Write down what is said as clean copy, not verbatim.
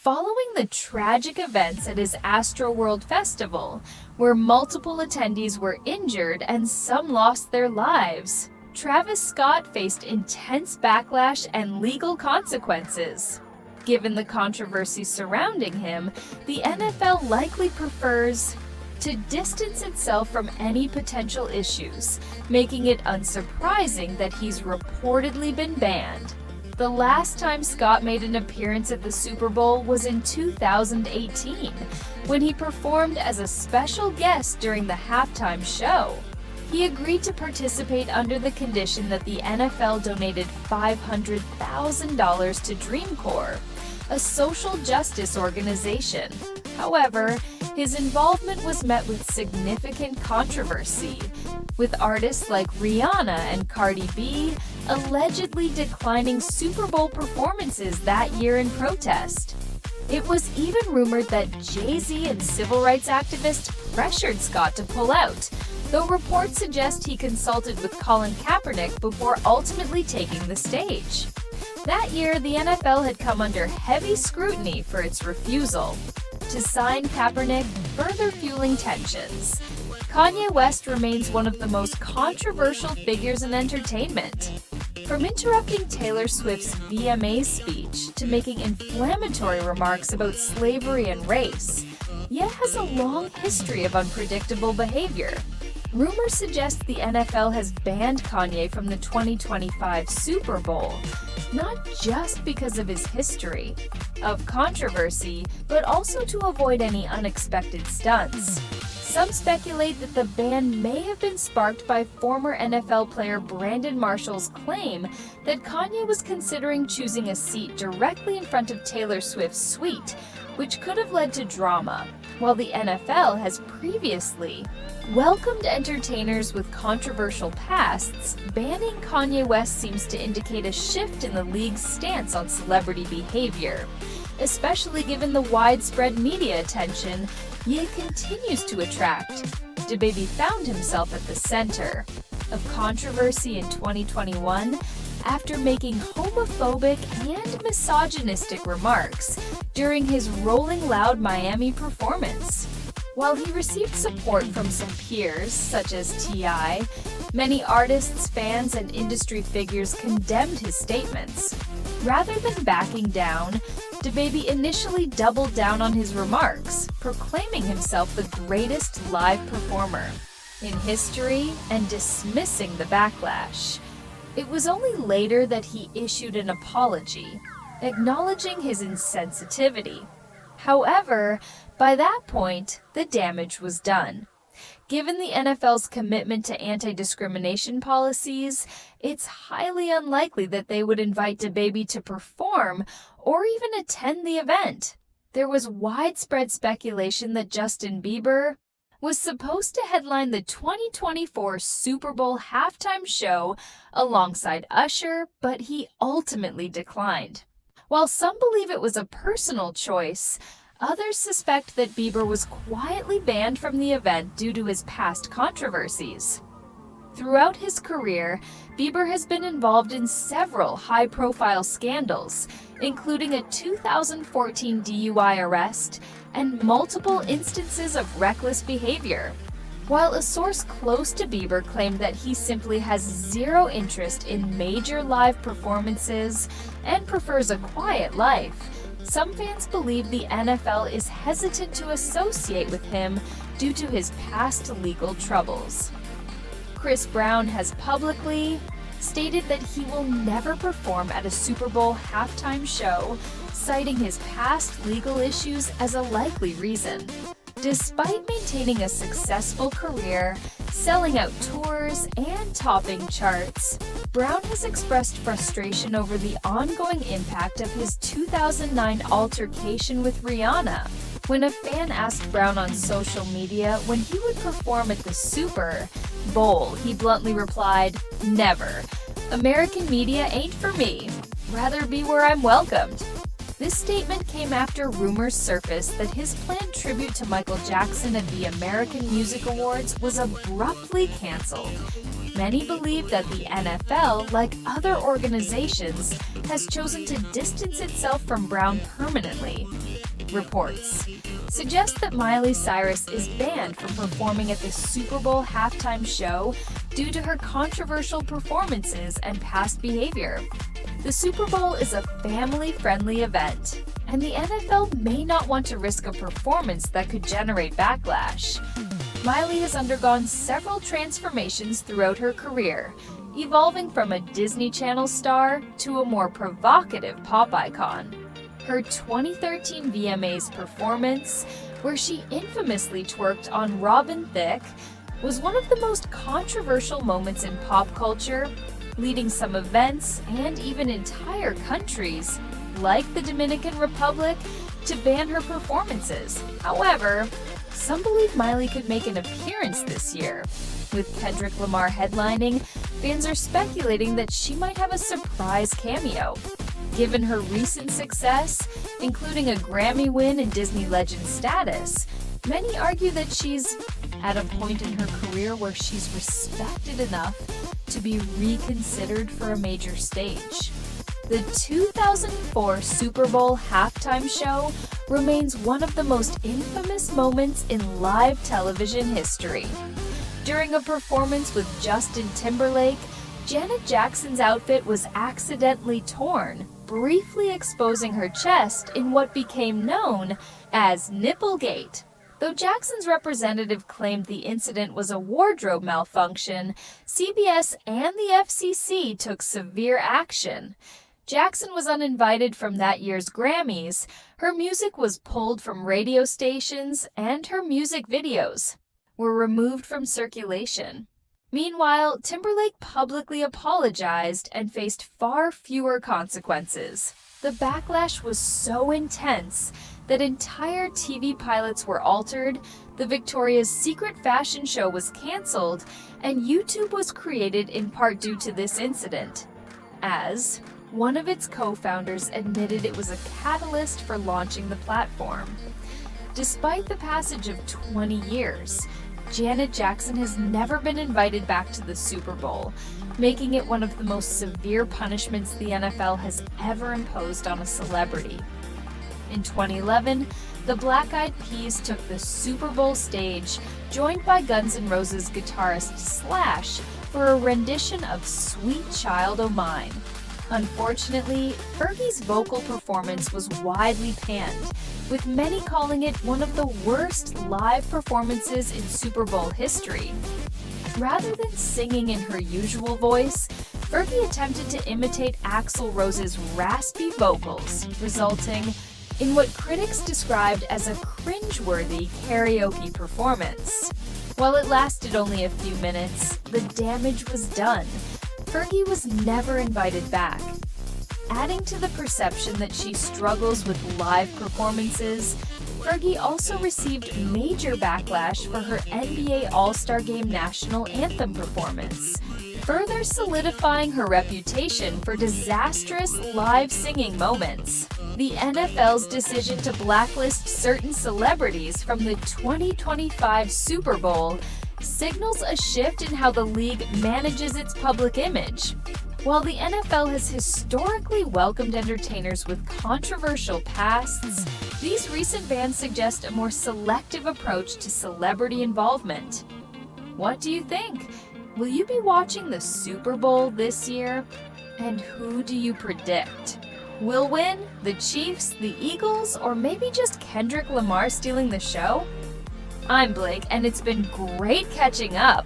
Following the tragic events at his Astroworld Festival, where multiple attendees were injured and some lost their lives, Travis Scott faced intense backlash and legal consequences. Given the controversy surrounding him, the NFL likely prefers to distance itself from any potential issues, making it unsurprising that he's reportedly been banned. The last time Scott made an appearance at the Super Bowl was in 2018, when he performed as a special guest during the halftime show. He agreed to participate under the condition that the NFL donated $500,000 to Dream Corps, a social justice organization. However, his involvement was met with significant controversy, with artists like Rihanna and Cardi B allegedly declining Super Bowl performances that year in protest. It was even rumored that Jay-Z and civil rights activists pressured Scott to pull out, though reports suggest he consulted with Colin Kaepernick before ultimately taking the stage. That year, the NFL had come under heavy scrutiny for its refusal to sign Kaepernick, further fueling tensions. Kanye West remains one of the most controversial figures in entertainment. From interrupting Taylor Swift's VMA speech to making inflammatory remarks about slavery and race, Ye has a long history of unpredictable behavior. Rumors suggest the NFL has banned Kanye from the 2025 Super Bowl, not just because of his history of controversy, but also to avoid any unexpected stunts. Some speculate that the ban may have been sparked by former NFL player Brandon Marshall's claim that Kanye was considering choosing a seat directly in front of Taylor Swift's suite, which could have led to drama, while the NFL has previously welcomed entertainers with controversial pasts. Banning Kanye West seems to indicate a shift in the league's stance on celebrity behavior, especially given the widespread media attention Ye continues to attract. DaBaby found himself at the center of controversy in 2021 after making homophobic and misogynistic remarks during his Rolling Loud Miami performance. While he received support from some peers, such as T.I., many artists, fans, and industry figures condemned his statements. Rather than backing down, DaBaby initially doubled down on his remarks, proclaiming himself the greatest live performer in history and dismissing the backlash. It was only later that he issued an apology, acknowledging his insensitivity. However, by that point, the damage was done. Given the NFL's commitment to anti-discrimination policies, it's highly unlikely that they would invite DaBaby to perform or even attend the event. There was widespread speculation that Justin Bieber was supposed to headline the 2024 Super Bowl halftime show alongside Usher, but he ultimately declined. While some believe it was a personal choice, others suspect that Bieber was quietly banned from the event due to his past controversies. Throughout his career, Bieber has been involved in several high-profile scandals, including a 2014 DUI arrest and multiple instances of reckless behavior. While a source close to Bieber claimed that he simply has zero interest in major live performances and prefers a quiet life, some fans believe the NFL is hesitant to associate with him due to his past legal troubles. Chris Brown has publicly stated that he will never perform at a Super Bowl halftime show, citing his past legal issues as a likely reason. Despite maintaining a successful career, selling out tours, and topping charts, Brown has expressed frustration over the ongoing impact of his 2009 altercation with Rihanna. When a fan asked Brown on social media when he would perform at the Super Bowl, he bluntly replied, "Never. American media ain't for me. Rather be where I'm welcomed." This statement came after rumors surfaced that his planned tribute to Michael Jackson at the American Music Awards was abruptly canceled. Many believe that the NFL, like other organizations, has chosen to distance itself from Brown permanently, reports suggest that Miley Cyrus is banned from performing at the Super Bowl halftime show due to her controversial performances and past behavior. The Super Bowl is a family-friendly event, and the NFL may not want to risk a performance that could generate backlash. Miley has undergone several transformations throughout her career, evolving from a Disney Channel star to a more provocative pop icon. Her 2013 VMAs performance, where she infamously twerked on Robin Thicke, was one of the most controversial moments in pop culture, leading some events and even entire countries, like the Dominican Republic, to ban her performances. However, some believe Miley could make an appearance this year. With Kendrick Lamar headlining, fans are speculating that she might have a surprise cameo. Given her recent success, including a Grammy win and Disney legend status, many argue that she's at a point in her career where she's respected enough to be reconsidered for a major stage. The 2004 Super Bowl halftime show remains one of the most infamous moments in live television history. During a performance with Justin Timberlake, Janet Jackson's outfit was accidentally torn, briefly exposing her chest in what became known as Nipplegate. Though Jackson's representative claimed the incident was a wardrobe malfunction, CBS and the FCC took severe action. Jackson was uninvited from that year's Grammys, her music was pulled from radio stations, and her music videos were removed from circulation. Meanwhile, Timberlake publicly apologized and faced far fewer consequences. The backlash was so intense that entire TV pilots were altered, the Victoria's Secret fashion show was canceled, and YouTube was created in part due to this incident, as one of its co-founders admitted it was a catalyst for launching the platform. Despite the passage of 20 years, Janet Jackson has never been invited back to the Super Bowl, making it one of the most severe punishments the NFL has ever imposed on a celebrity. In 2011, the Black Eyed Peas took the Super Bowl stage, joined by Guns N' Roses guitarist Slash, for a rendition of Sweet Child O' Mine. Unfortunately, Fergie's vocal performance was widely panned, with many calling it one of the worst live performances in Super Bowl history. Rather than singing in her usual voice, Fergie attempted to imitate Axl Rose's raspy vocals, resulting in what critics described as a cringeworthy karaoke performance. While it lasted only a few minutes, the damage was done. Fergie was never invited back. Adding to the perception that she struggles with live performances, Fergie also received major backlash for her NBA All-Star Game national anthem performance, further solidifying her reputation for disastrous live singing moments. The NFL's decision to blacklist certain celebrities from the 2025 Super Bowl signals a shift in how the league manages its public image. While the NFL has historically welcomed entertainers with controversial pasts, these recent bans suggest a more selective approach to celebrity involvement. What do you think? Will you be watching the Super Bowl this year? And who do you predict will win? The Chiefs, the Eagles, or maybe just Kendrick Lamar stealing the show? I'm Blake, and it's been great catching up.